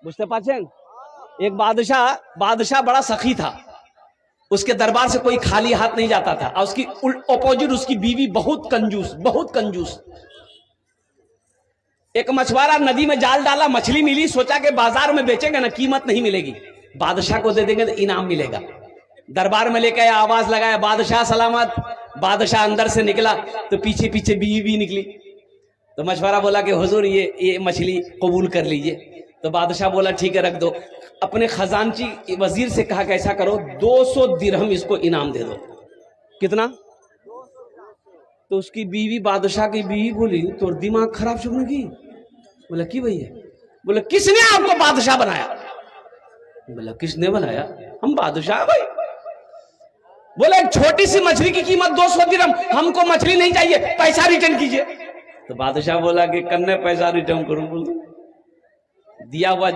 बुझते पाचें? एक बादशाह बड़ा सखी था, उसके दरबार से कोई खाली हाथ नहीं जाता था। और उसकी अपोजिट उसकी बीवी बहुत कंजूस। एक मछुआरा नदी में जाल डाला, मछली मिली, सोचा कि बाजार में बेचेंगे ना, कीमत नहीं मिलेगी, बादशाह को दे देंगे तो इनाम मिलेगा। दरबार में लेकर आवाज लगाया, बादशाह सलामत। बादशाह अंदर से निकला तो पीछे पीछे बीवी भी निकली। तो मछुआरा बोला कि हुजूर ये मछली कबूल कर लीजिए। तो बादशाह बोला ठीक है, रख दो। अपने खजानची वजीर से कहा कि ऐसा करो, 200 दिरहम इसको इनाम दे दो। कितना? तो उसकी बीवी, बादशाह की बीवी बोली, तो दिमाग खराब शुरू की। बोला कि भैया? बोला किसने आपको बादशाह बनाया? बोला किसने बनाया? हम बादशाह भाई। बोला एक छोटी सी मछली की कीमत 200 दिरहम, हमको मछली नहीं चाहिए, पैसा रिटर्न कीजिए। तो बादशाह बोला कि कन्ने पैसा रिटर्न करूं? बोलो दिया हुआ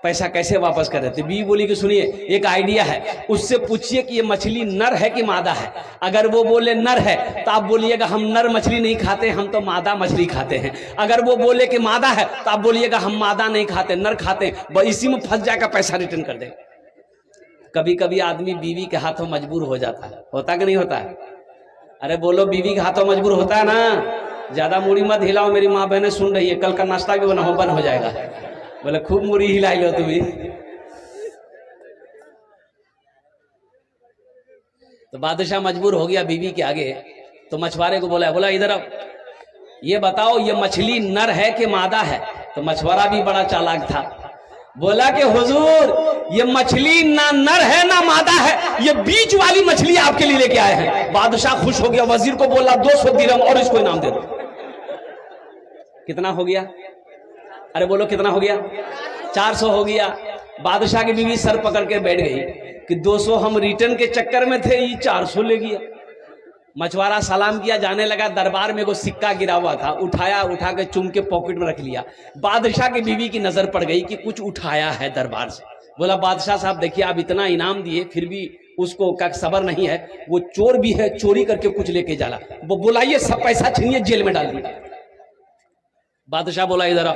पैसा कैसे वापस कर रहे थे? बीवी बोली कि सुनिए, एक आइडिया है, उससे पूछिए कि ये मछली नर है कि मादा है। अगर वो बोले नर है तो आप बोलिएगा हम नर मछली नहीं खाते, हम तो मादा मछली खाते हैं। अगर वो बोले कि मादा है तो आप बोलिएगा हम मादा नहीं खाते, नर खाते हैं। इसी में फंस जाएगा, पैसा रिटर्न कर दे। कभी कभी आदमी बीवी के हाथों मजबूर हो जाता है, होता कि नहीं होता है? अरे बोलो, बीवी के हाथों मजबूर होता है ना। ज्यादा मुड़ी मत हिलाओ, मेरी माँ बहनें सुन रही है, कल का नाश्ता भी बंद हो जाएगा। बोले खूब मुड़ी हिलाई लो तुम्हें। तो बादशाह मजबूर हो गया बीवी के आगे। तो मछुआरे को बोला इधर आओ, ये बताओ ये मछली नर है कि मादा है? तो मछुआरा भी बड़ा चालाक था, बोला कि हुजूर ये मछली ना नर है ना मादा है, ये बीच वाली मछली आपके लिए लेके आए हैं। बादशाह खुश हो गया, वजीर को बोला 200 दिरहम और इसको इनाम दे दो। कितना हो गया? अरे बोलो कितना हो गया? 400 हो गया। बादशाह की बीवी सर पकड़ के बैठ गई कि 200 हम रिटर्न के चक्कर में थे, ये 400 ले गया। मछुआरा सलाम किया, जाने लगा। दरबार में कोई सिक्का गिरा हुआ था, उठा के चुम के पॉकेट में रख लिया। बादशाह की बीवी की नजर पड़ गई कि कुछ उठाया है दरबार से। बोला बादशाह साहब देखिए, आप इतना इनाम दिए फिर भी उसको का सबर नहीं है, वो चोर भी है, चोरी करके कुछ लेके जाला। वो बुलाइए, सब पैसा छीनिए, जेल में डाल दिया। बादशाह बोला इधर आ।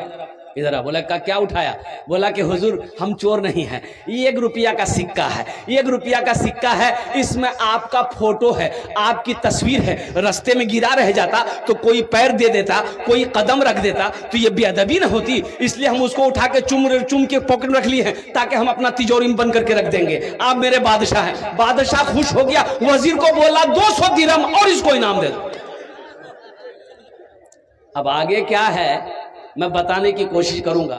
बोला क्या उठाया? बोला कि हुजूर हम चोर नहीं हैं, ये 1 रुपया का सिक्का है, 1 रुपया का सिक्का है, इसमें आपका फोटो है, आपकी तस्वीर है। रास्ते में गिरा रह जाता तो कोई पैर दे देता, कोई कदम रख देता तो ये बेअदबी न होती, इसलिए हम उसको उठा के चुम के पॉकेट में रख लिए हैं, ताकि हम अपना तिजोरी में बंद करके रख देंगे। आप मेरे बादशाह हैं। बादशाह खुश हो गया, वजीर को बोला 200 दिरहम और इसको इनाम दे दो। अब आगे क्या है मैं बताने की कोशिश करूंगा।